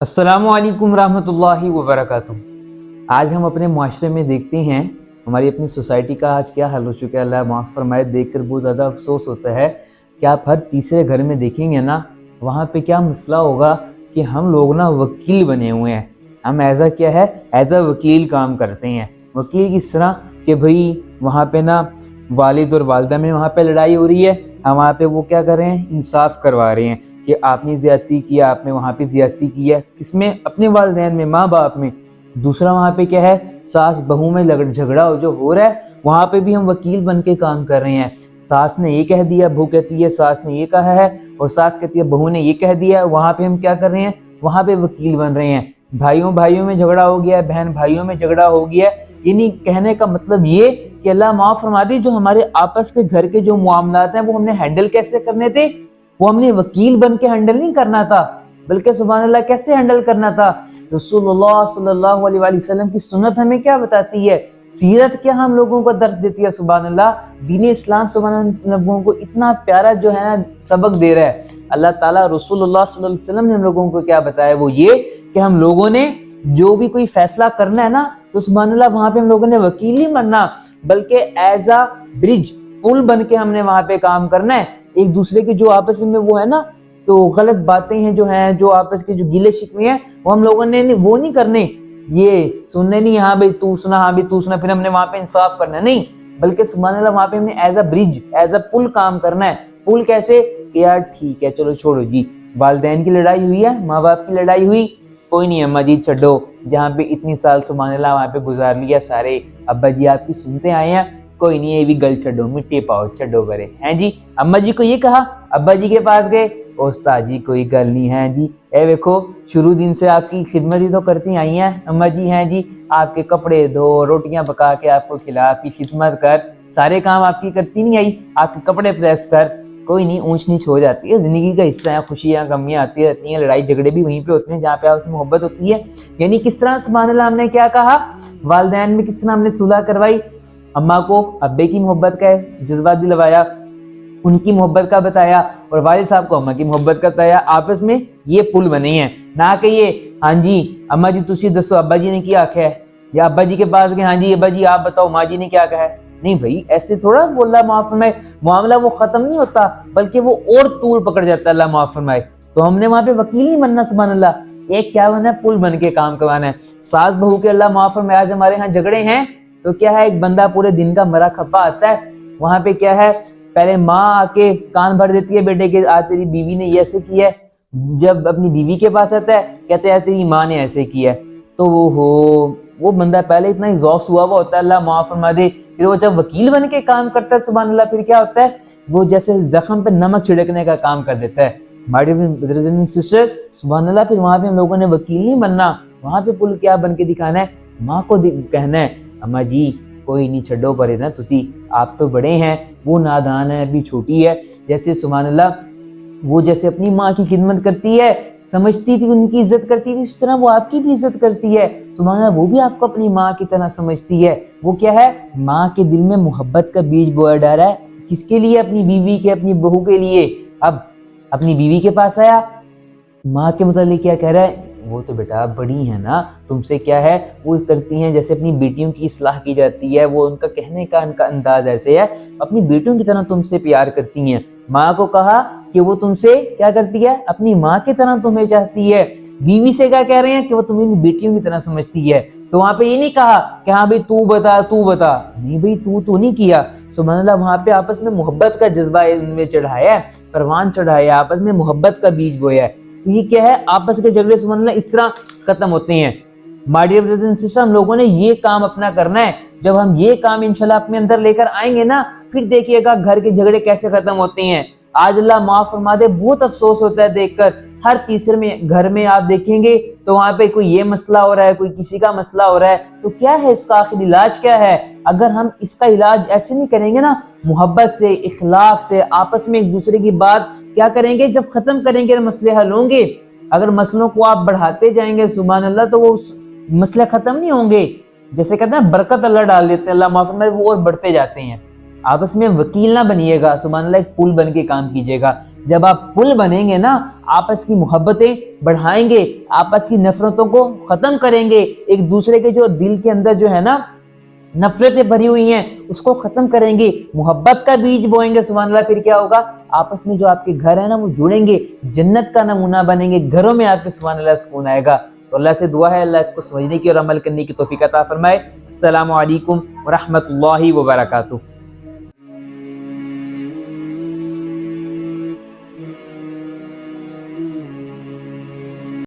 السلام علیکم ورحمۃ اللہ وبرکاتہ۔ آج ہم اپنے معاشرے میں دیکھتے ہیں ہماری اپنی سوسائٹی کا آج کیا حال ہو چکا ہے، اللہ معاف فرمائے۔ دیکھ کر بہت زیادہ افسوس ہوتا ہے کہ آپ ہر تیسرے گھر میں دیکھیں گے نا، وہاں پہ کیا مسئلہ ہوگا کہ ہم لوگ نا وکیل بنے ہوئے ہیں۔ ہم ایز اے وکیل کام کرتے ہیں۔ وکیل کس طرح کہ بھئی وہاں پہ نا والد اور والدہ میں وہاں پہ لڑائی ہو رہی ہے، ہم وہاں پہ وہ کیا کر رہے ہیں، انصاف کروا رہے ہیں کہ آپ نے زیادتی کی، آپ نے وہاں پہ زیادتی کی ہے، کس میں؟ اپنے والدین میں، ماں باپ میں۔ دوسرا وہاں پہ کیا ہے، ساس بہو میں جھگڑا جو ہو رہا ہے، وہاں پہ بھی ہم وکیل بن کے کام کر رہے ہیں۔ ساس نے یہ کہہ دیا، بہو کہتی ہے ساس نے یہ کہا ہے، اور ساس کہتی ہے بہو نے یہ کہہ دیا، وہاں پہ ہم کیا کر رہے ہیں، وہاں پہ وکیل بن رہے ہیں۔ بھائیوں میں جھگڑا ہو گیا ہے، بہن بھائیوں میں جھگڑا ہو گیا ہے، یعنی کہنے کا مطلب یہ کہ اللہ معاف فرما دے، جو ہمارے آپس کے گھر کے جو معاملات ہیں وہ ہم نے ہینڈل کیسے کرنے تھے، وہ ہم نے وکیل بن کے ہینڈل نہیں کرنا تھا، بلکہ سبحان اللہ کیسے ہینڈل کرنا تھا۔ رسول اللہ صلی اللہ علیہ وآلہ وسلم کی سنت ہمیں کیا بتاتی ہے، سیرت کیا ہم لوگوں کو درس دیتی ہے۔ سبحان اللہ، دین اسلام سبحان اللہ لوگوں کو اتنا پیارا جو ہے نا سبق دے رہا ہے۔ اللہ تعالیٰ رسول اللہ صلی اللہ علیہ وسلم نے ہم لوگوں کو کیا بتایا، وہ یہ کہ ہم لوگوں نے جو بھی کوئی فیصلہ کرنا ہے نا، تو سبحان اللہ وہاں پہ ہم لوگوں نے وکیل نہیں بننا، بلکہ ایز اے برج، پل بن کے ہم نے وہاں پہ کام کرنا ہے۔ ایک دوسرے کے جو آپس میں وہ ہے نا، تو غلط باتیں ہیں جو ہیں، جو آپس کے جو گلے شکوے ہیں، وہ ہم لوگوں نے وہ نہیں کرنے، یہ سننے نہیں، ہاں بھائی تو سنا، ہاں بھی تو سنا، پھر ہم نے وہاں پہ انصاف کرنا نہیں، بلکہ سبحان اللہ وہاں پہ ہم نے as a bridge, as a پل کام کرنا ہے۔ پل کیسے کہ یار ٹھیک ہے چلو چھوڑو جی، والدین کی لڑائی ہوئی ہے، ماں باپ کی لڑائی ہوئی، کوئی نہیں اماں جی چھڈو، جہاں پہ اتنی سال سبحان اللہ وہاں پہ گزار لیا سارے، ابا جی آپ کی سنتے آئے ہیں، کوئی نہیں یہ بھی گل چھڈو، مٹی پاؤ چھڈو کرے ہیں جی۔ اماں جی کو یہ کہا، ابا جی کے پاس گئے، استاد جی کوئی گل نہیں ہے جی، اے دیکھو شروع دن سے آپ کی خدمت ہی تو کرتی آئی ہیں اماں جی، ہیں جی آپ کے کپڑے دھو، روٹیاں پکا کے آپ کو کھلا، آپ کی خدمت کر، سارے کام آپ کی کرتی نہیں آئی، آپ کے کپڑے پریس کر، کوئی نہیں اونچ نیچ ہو جاتی ہے، زندگی کا حصہ ہے، خوشیاں کمیاں آتی رہتی ہیں، لڑائی جھگڑے بھی وہیں پہ ہوتے ہیں جہاں پہ آپ سے محبت ہوتی ہے۔ یعنی کس طرح سبحان اللہ ہم نے کیا کہا، والدین میں کس طرح ہم نے صلح کروائی، اماں کو ابے کی محبت کا جذبہ دلوایا، ان کی محبت کا بتایا، اور والد صاحب کو اماں کی محبت کا بتایا، آپس میں یہ پل بنے ہیں، نہ کہ یہ ہاں جی اماں جی تسی دسو ابا جی نے کیا آکھا ہے، یا ابا جی کے پاس گئے، ہاں جی ابا جی آپ بتاؤ ماں جی نے کیا کہا ہے۔ نہیں بھائی ایسے تھوڑا وہ اللہ معاف فرمائے معاملہ وہ ختم نہیں ہوتا، بلکہ وہ اور طول پکڑ جاتا ہے، اللہ معاف فرمائے۔ تو ہم نے وہاں پہ وکیل نہیں بننا سبحان اللہ، ایک کیا بننا ہے، پل بن کے کام کروانا ہے۔ ساس بہو کے اللہ معاف فرمائے آج ہمارے ہاں جھگڑے ہیں، تو کیا ہے، ایک بندہ پورے دن کا مرا کھپا آتا ہے، وہاں پہ کیا ہے، پہلے ماں آ کے کان بھر دیتی ہے بیٹے کے، آج تیری بیوی نے یہ ایسے کیا ہے، جب اپنی بیوی کے پاس آتا ہے کہتے ہیں تیری ماں نے ایسے کیا ہے، تو وہ بندہ پہلے اتنا ایگزاسٹ ہوا ہوتا ہے، اللہ معاف فرما دے، پھر وہ جب وکیل بن کے کام کرتا ہے سبحان اللہ، پھر کیا ہوتا ہے، وہ جیسے زخم پہ نمک چھڑکنے کا کام کر دیتا ہے۔ ہمارے بردرز اینڈ سسٹرز سبحان اللہ، پھر وہاں پہ ہم لوگوں نے وکیل نہیں بننا، وہاں پہ پل کیا بن کے دکھانا ہے، ماں کو کہنا ہے اماں جی کوئی نہیں چھڈو پرے نا تسی، آپ تو بڑے ہیں، وہ نادان ہے ابھی چھوٹی ہے، جیسے سبحان اللہ وہ جیسے اپنی ماں کی خدمت کرتی ہے، سمجھتی تھی ان کی عزت کرتی تھی، اس طرح وہ آپ کی بھی عزت کرتی ہے سبحان اللہ، وہ بھی آپ کو اپنی ماں کی طرح سمجھتی ہے۔ وہ کیا ہے، ماں کے دل میں محبت کا بیج بویا ڈالا ہے، کس کے لیے، اپنی بیوی کے، اپنی بہو کے لیے۔ اب اپنی بیوی کے پاس آیا، ماں کے متعلق کیا کہہ رہا ہے، وہ تو بیٹا بڑی ہیں نا، تم سے کیا ہے، وہ کرتی ہیں جیسے اپنی بیٹیوں کی اصلاح کی جاتی ہے، وہ ان کا کہنے کا ان کا انداز ایسے ہے، اپنی بیٹیوں کی طرح تم سے پیار کرتی ہیں۔ ماں کو کہا کہ وہ تم سے کیا کرتی ہے، اپنی ماں کی طرح تمہیں چاہتی ہے۔ بیوی سے کیا کہہ رہے ہیں کہ وہ تمہیں بیٹیوں کی طرح سمجھتی ہے۔ تو وہاں پہ یہ نہیں کہا کہ ہاں بھائی تو بتا، نہیں بھائی تو نہیں کیا سبحان اللہ، وہاں پہ آپس میں محبت کا جذبہ ان میں چڑھایا ہے، پروان چڑھایا، آپس میں محبت کا بیج بویا ہے۔ تو یہ کیا ہے، آپس کے جھگڑے سبحان اللہ اس طرح ختم ہوتے ہیں۔ My dear brothers and sisters, ہم لوگوں نے یہ کام اپنا کرنا ہے، جب ہم یہ کام انشاءاللہ اپنے اندر لے کر آئیں گے نا، پھر دیکھیے گا گھر کے جھگڑے کیسے ختم ہوتے ہیں۔ آج اللہ معاف فرما دے بہت افسوس ہوتا ہے دیکھ کر، ہر تیسرے میں گھر میں آپ دیکھیں گے تو وہاں پہ کوئی یہ مسئلہ ہو رہا ہے، کوئی کسی کا مسئلہ ہو رہا ہے، تو کیا ہے اس کا آخر علاج کیا ہے؟ اگر ہم اس کا علاج ایسے نہیں کریں گے نا، محبت سے، اخلاق سے، آپس میں ایک دوسرے کی بات کیا کریں گے، جب ختم کریں گے مسئلے حل ہوں گے۔ اگر مسئلوں کو آپ بڑھاتے جائیں گے سبحان اللہ، تو وہ مسئلے ختم نہیں ہوں گے، جیسے کہتے ہیں برکت اللہ ڈال دیتے ہیں، اللہ معاف فرمائے، وہ اور بڑھتے جاتے ہیں۔ آپس میں وکیل نہ بنیے گا سبحان اللہ، ایک پل بن کے کام کیجیے گا۔ جب آپ پل بنیں گے نا، آپس کی محبتیں بڑھائیں گے، آپس کی نفرتوں کو ختم کریں گے، ایک دوسرے کے جو دل کے اندر جو ہے نا نفرتیں بھری ہوئی ہیں اس کو ختم کریں گے، محبت کا بیج بوئیں گے، سبحان اللہ، پھر کیا ہوگا؟ آپس میں جو آپ کے گھر ہیں نا وہ جڑیں گے، جنت کا نمونہ بنیں گے، گھروں میں آپ کے سبحان اللہ سکون آئے گا۔ تو اللہ سے دعا ہے اللہ اس کو سمجھنے کی اور عمل کرنے کی توفیق عطا فرمائے۔ السلام علیکم ورحمۃ اللہ وبرکاتہ۔